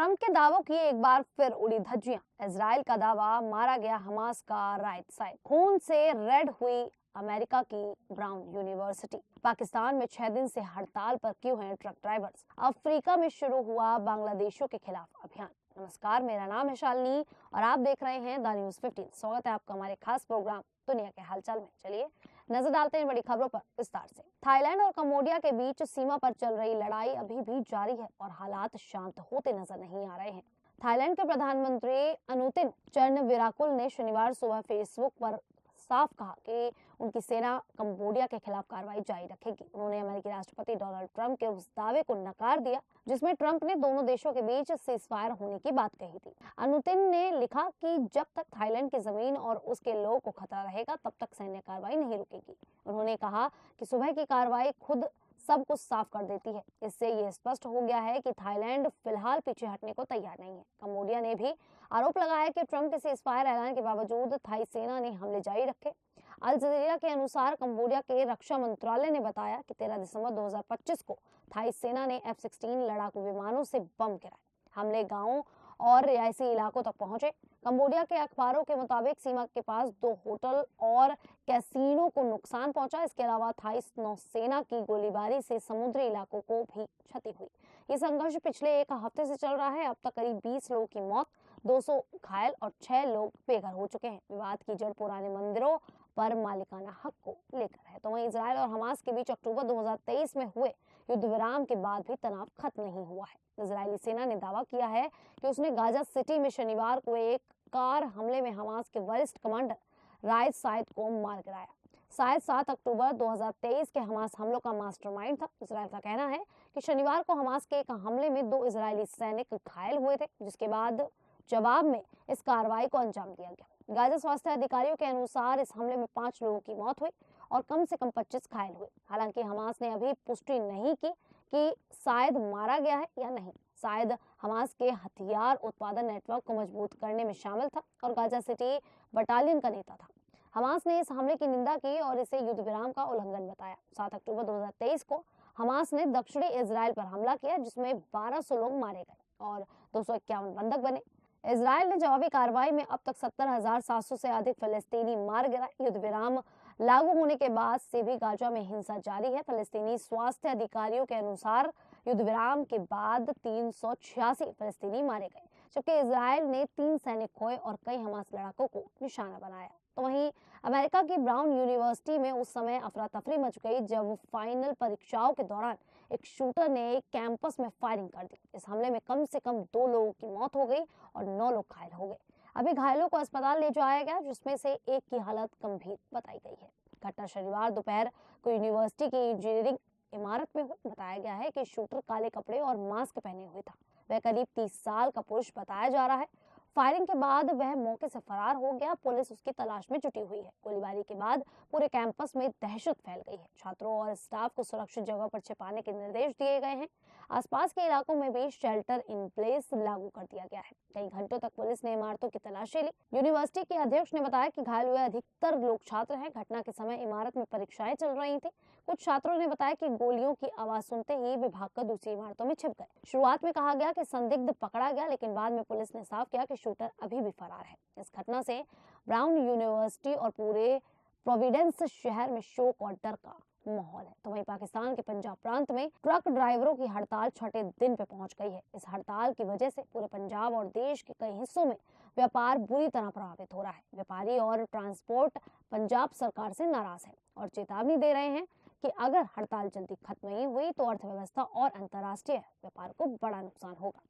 Trump के दावों की एक बार फिर उड़ी धज्जियां। इजराइल का दावा, मारा गया हमास का राइट साइड। खून से रेड हुई अमेरिका की ब्राउन यूनिवर्सिटी। पाकिस्तान में 6 दिन से हड़ताल पर क्यों हैं ट्रक ड्राइवर्स। अफ्रीका में शुरू हुआ बांग्लादेशियों के खिलाफ अभियान। नमस्कार, मेरा नाम है शालिनी और आप देख रहे हैं द न्यूज 15। स्वागत है आपका हमारे खास प्रोग्राम दुनिया के हालचाल में। चलिए नजर डालते हैं बड़ी खबरों पर विस्तार से। थाईलैंड और कंबोडिया के बीच सीमा पर चल रही लड़ाई अभी भी जारी है और हालात शांत होते नजर नहीं आ रहे हैं। थाईलैंड के प्रधानमंत्री अनुतिन चरणविराकुल ने शनिवार सुबह फेसबुक पर साफ कहा कि उनकी सेना कंबोडिया के खिलाफ कार्रवाई जारी रखेगी। उन्होंने अमेरिकी राष्ट्रपति डोनाल्ड ट्रंप के उस दावे को नकार दिया जिसमें ट्रंप ने दोनों देशों के बीच सीजफायर होने की बात कही थी। अनुतिन ने लिखा कि जब तक थाईलैंड की जमीन और उसके लोगों को खतरा रहेगा तब तक सैन्य कार्रवाई नहीं रुकेगी। उन्होंने कहा कि सुबह की कार्रवाई खुद सब कुछ साफ कर देती है। इससे ये स्पष्ट हो गया है कि थाईलैंड फिलहाल पीछे हटने को तैयार नहीं है। कंबोडिया ने भी आरोप लगाया कि ट्रंप के सीजफायर ऐलान के बावजूद थाई सेना ने हमले जारी रखे। अल जजीरा के अनुसार कंबोडिया के रक्षा मंत्रालय ने बताया कि 13 दिसंबर 2025 को थाई सेना ने F-16 लड़ाकू विमानों से बम गिराए। हमले गांवों और रिहायशी इलाकों तक पहुंचे। कंबोडिया के अखबारों के मुताबिक सीमा के पास 2 होटल और कैसीनो को नुकसान पहुंचा। इसके अलावा थाई नौसेना की गोलीबारी से समुद्री इलाकों को भी क्षति हुई। ये संघर्ष पिछले 1 हफ्ते से चल रहा है। अब तक करीब 20 लोगों की मौत, 200 घायल और 6 लोग बेघर हो चुके हैं। विवाद की जड़ पुराने मंदिरों पर मालिकाना हक को लेकर है। तो वहीं इजराइल और हमास के बीच अक्टूबर 2023 में हुए युद्ध विराम के बाद भी तनाव खत्म नहीं हुआ है। इजरायली सेना ने दावा किया है कि उसने गाजा सिटी में शनिवार को एक कार हमले में हमास के वरिष्ठ कमांडर राइट साइड को मार गिराया। शायद 7 अक्टूबर 2023 के हमास हमलों का मास्टरमाइंड था। इजराइल का कहना है कि शनिवार को हमास के एक हमले में 2 इजरायली सैनिक घायल हुए थे, जिसके बाद जवाब में इस कार्रवाई को अंजाम दिया गया। गाजा स्वास्थ्य अधिकारियों के अनुसार इस हमले में 5 लोगों की मौत हुई और कम से कम 25 घायल हुए। हालांकि हमास ने अभी पुष्टि नहीं की कि शायद मारा गया है या नहीं। शायद हमास के हथियार उत्पादन नेटवर्क को मजबूत करने में शामिल था और गाजा सिटी बटालियन का नेता था। हमास ने इस हमले की निंदा की और इसे युद्ध विराम का उल्लंघन बताया। 7 अक्टूबर 2023 को हमास ने दक्षिणी इजराइल पर हमला किया, जिसमें 1200 लोग मारे गए और 251 बंधक बने। इजराइल ने जवाबी कार्रवाई में अब तक 70,700 से अधिक फिलिस्तीनी मार गिराए। युद्ध विराम लागू होने के बाद से भी गाजा में हिंसा जारी है। फिलिस्तीनी स्वास्थ्य अधिकारियों के अनुसार युद्ध विराम के बाद 386 फिलिस्तीनी मारे गए, जबकि इजराइल ने 3 सैनिक खोए और कई हमास लड़ाकों को निशाना बनाया। तो वहीं अमेरिका की ब्राउन यूनिवर्सिटी में उस समय अफरा तफरी मच गई जब फाइनल परीक्षाओं के दौरान एक शूटर ने कैंपस में फायरिंग कर दी। इस हमले में कम से कम 2 लोगों की मौत हो गई और 9 लोग घायल हो गए। अभी घायलों को अस्पताल ले जाया गया, जिसमें से एक की हालत गंभीर बताई गई है। घटना शनिवार दोपहर को यूनिवर्सिटी की इंजीनियरिंग इमारत में हुई। बताया गया है कि शूटर काले कपड़े और मास्क पहने हुए था। वह करीब 30 साल का पुरुष बताया जा रहा है। फायरिंग के बाद वह मौके से फरार हो गया। पुलिस उसकी तलाश में जुटी हुई है। गोलीबारी के बाद पूरे कैंपस में दहशत फैल गई है। छात्रों और स्टाफ को सुरक्षित जगह पर छिपाने के निर्देश दिए गए हैं। आसपास के इलाकों में भी शेल्टर इन प्लेस लागू कर दिया गया है। कई घंटों तक पुलिस ने इमारतों की तलाशी ली। यूनिवर्सिटी के अध्यक्ष ने बताया कि घायल हुए अधिकतर लोग छात्र हैं। घटना के समय इमारत में परीक्षाएं चल रही थी। कुछ छात्रों ने बताया कि गोलियों की आवाज सुनते ही वे भागकर दूसरी इमारतों में छिप गए। शुरुआत में कहा गया कि संदिग्ध पकड़ा गया, लेकिन बाद में पुलिस ने साफ किया कि शूटर अभी भी फरार है। इस घटना से ब्राउन यूनिवर्सिटी और पूरे प्रोविडेंस शहर में शोक और डर का माहौल है। तो वहीं पाकिस्तान के पंजाब प्रांत में ट्रक ड्राइवरों की हड़ताल 6ठे दिन पे पहुंच गई है। इस हड़ताल की वजह से पूरे पंजाब और देश के कई हिस्सों में व्यापार बुरी तरह प्रभावित हो रहा है। व्यापारी और ट्रांसपोर्ट पंजाब सरकार से नाराज है और चेतावनी दे रहे हैं कि अगर हड़ताल जल्दी खत्म नहीं हुई तो अर्थव्यवस्था और अंतर्राष्ट्रीय व्यापार को बड़ा नुकसान होगा।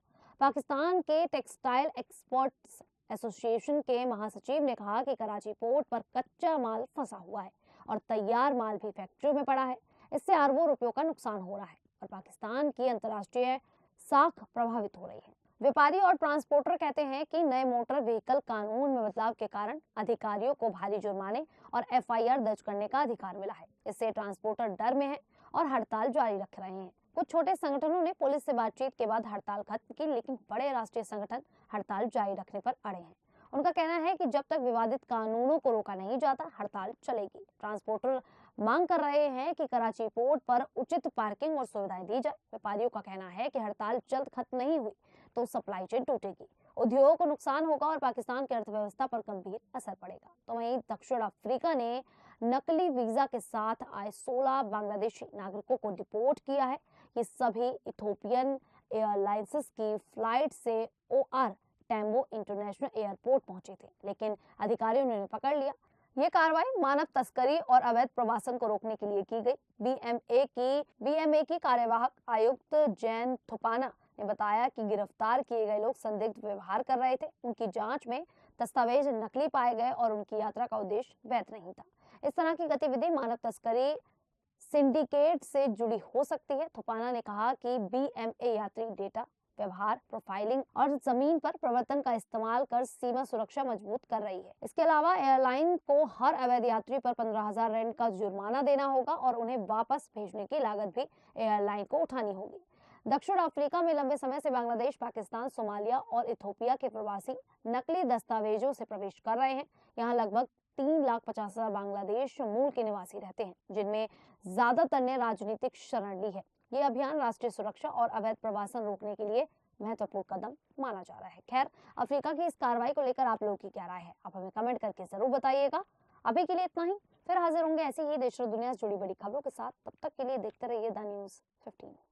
पाकिस्तान के टेक्सटाइल एक्सपोर्ट्स एसोसिएशन के महासचिव ने कहा कि कराची पोर्ट पर कच्चा माल फंसा हुआ है और तैयार माल भी फैक्ट्रियों में पड़ा है। इससे अरबों रुपयों का नुकसान हो रहा है और पाकिस्तान की अंतर्राष्ट्रीय साख प्रभावित हो रही है। व्यापारी और ट्रांसपोर्टर कहते हैं कि नए मोटर व्हीकल कानून में बदलाव के कारण अधिकारियों को भारी जुर्माने और FIR दर्ज करने का अधिकार मिला है। इससे ट्रांसपोर्टर डर में है और हड़ताल जारी रख रहे हैं। कुछ छोटे संगठनों ने पुलिस से बातचीत के बाद हड़ताल खत्म की, लेकिन बड़े राष्ट्रीय संगठन हड़ताल जारी रखने पर अड़े हैं। उनका कहना है कि जब तक विवादित कानूनों को रोका नहीं जाता, हड़ताल चलेगी। ट्रांसपोर्टर मांग कर रहे हैं कि कराची पोर्ट पर उचित पार्किंग और सुविधाएं दी जाए। व्यापारियों का कहना है कि हड़ताल जल्द खत्म नहीं हुई तो सप्लाई चेन टूटेगी, उद्योग को नुकसान होगा और पाकिस्तान की अर्थव्यवस्था पर गंभीर असर पड़ेगा। तो वहीं दक्षिण अफ्रीका ने नकली वीजा के साथ आए 16 बांग्लादेशी नागरिकों को डिपोर्ट किया है। ये सभी इथोपियन एयरलाइंस की फ्लाइट से ओआर टैम्बो इंटरनेशनल एयरपोर्ट पहुंचे थे, लेकिन अधिकारियों ने उन्हें पकड़ लिया। ये कार्रवाई मानव तस्करी और अवैध प्रवासन को रोकने के लिए की गई। बीएमए की कार्यवाहक आयुक्त जैन थोपाना ने बताया कि गिरफ्तार किए गए लोग संदिग्ध व्यवहार कर रहे थे। उनकी जांच में दस्तावेज नकली पाए गए और उनकी यात्रा का उद्देश्य वैध नहीं था। इस तरह की गतिविधि मानव तस्करी सिंडिकेट से जुड़ी हो सकती है। थोपाना ने कहा कि बीएमए यात्री डेटा व्यवहार प्रोफाइलिंग और जमीन पर प्रवर्तन का इस्तेमाल कर सीमा सुरक्षा मजबूत कर रही है। इसके अलावा एयरलाइन को हर अवैध यात्री पर 15,000 रैंड का जुर्माना देना होगा और उन्हें वापस भेजने की लागत भी एयरलाइन को उठानी होगी। दक्षिण अफ्रीका में लंबे समय से बांग्लादेश, पाकिस्तान, सोमालिया और इथोपिया के प्रवासी नकली दस्तावेजों से प्रवेश कर रहे हैं। यहाँ लगभग 3,50,000 बांग्लादेश मूल के निवासी रहते हैं, जिनमें ज्यादातर ने राजनीतिक शरण ली है। ये अभियान राष्ट्रीय सुरक्षा और अवैध प्रवासन रोकने के लिए महत्वपूर्ण कदम माना जा रहा है। खैर, अफ्रीका की इस कार्रवाई को लेकर आप लोगों की क्या राय है, आप हमें कमेंट करके जरूर बताइएगा। अभी के लिए इतना ही, फिर हाजिर होंगे ऐसी ही देश और दुनिया से जुड़ी बड़ी खबरों के साथ। तब तक के लिए देखते रहिए द न्यूज़ 15।